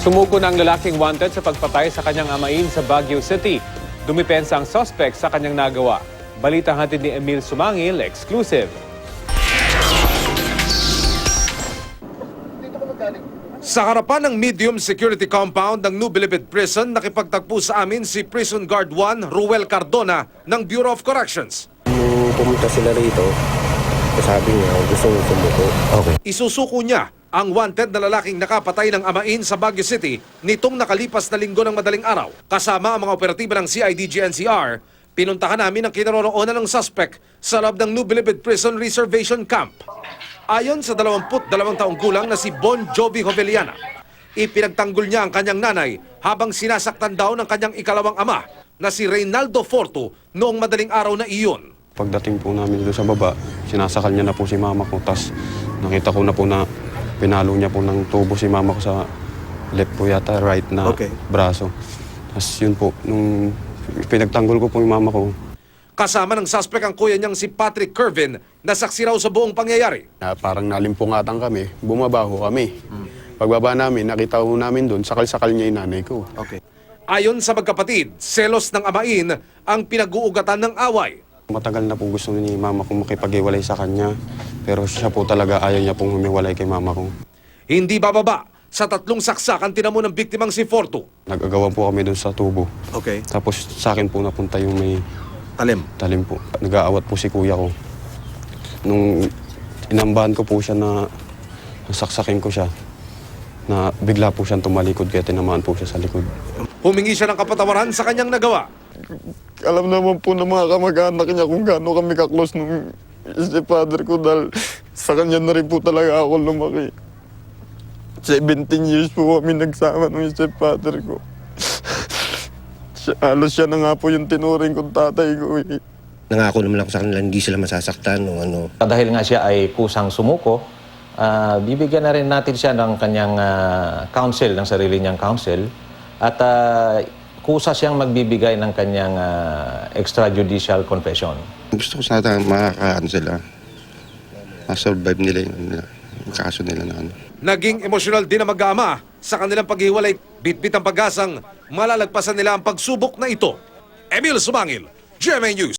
Sumuko na ang lalaking wanted sa pagpatay sa kanyang amain sa Baguio City. Dumipensa ang suspect sa kanyang nagawa. Balita hatid ni Emil Sumangil, exclusive. Sa harapan ng medium security compound ng New Bilibid Prison, nakipagtagpo sa amin si Prison Guard 1 Ruel Cardona ng Bureau of Corrections. Nung pumunta sila rito, sabi niya gusto nyo sumuko. Okay. Isusuko niya ang wanted na lalaking nakapatay ng amain sa Baguio City nitong nakalipas na linggo ng madaling araw. Kasama ang mga operatiba ng CIDG-NCR, pinuntahan namin ang kinaroroonan ng suspect sa loob ng New Bilibid Prison Reservation Camp. Ayon sa 22 taong gulang na si Bon Jovi Hoveliana, ipinagtanggol niya ang kanyang nanay habang sinasaktan daw ng kanyang ikalawang ama na si Reynaldo Forto noong madaling araw na iyon. Pagdating po namin doon sa baba, sinasakal niya na po si mama ko. Tapos nakita ko na po na pinalo niya po ng tubo si mama ko sa left po yata, right na braso. Tapos yun po, nung pinagtanggol ko po yung mama ko. Kasama ng suspect ang kuya niyang si Patrick Kervin na saksi raw sa buong pangyayari. Parang nalimpungatan kami, bumabaho kami. Pagbaba namin, nakita ko namin doon, sakal-sakal niya yung nanay ko. Ayon sa magkapatid, selos ng amain ang pinag-uugatan ng away. Matagal na po gusto ni mama ko makipag-iwalay sa kanya. Pero siya po talaga ayaw niya pong humiwalay kay mama ko. Hindi bababa sa 3 saksak ang tinamo ng biktimang si Forto. Nag-agawan po kami doon sa tubo. Tapos sa akin po napunta yung may talim po. Nag-aawat po si kuya ko. Nung inambahan ko po siya na saksakin ko siya, na bigla po siyang tumalikod kaya tinamaan po siya sa likod. Humingi siya ng kapatawaran sa kanyang nagawa. Alam naman po ng mga kamag-anak niya kung gaano kami ka-close nung stepfather ko dahil sa kanya na rin po talaga ako lumaki. 17 years po kami nagsama ng stepfather ko. Halos siya na nga po yung tinuring kong tatay ko. Nangako naman ako sa kanila, hindi sila masasaktan o ano. Dahil nga siya ay kusang sumuko, bibigyan na rin natin siya ng kanyang counsel, ng sarili niyang counsel. At kusa siyang magbibigay ng kanyang extrajudicial confession. Gusto ko sana makakaano sila. Ma-survive nila yung kaso nila na ano. Naging emosyonal din ang mag-aama sa kanilang paghiwalay. Bitbit ang pag-asang malalagpasan nila ang pagsubok na ito. Emil Sumangil, GMA News.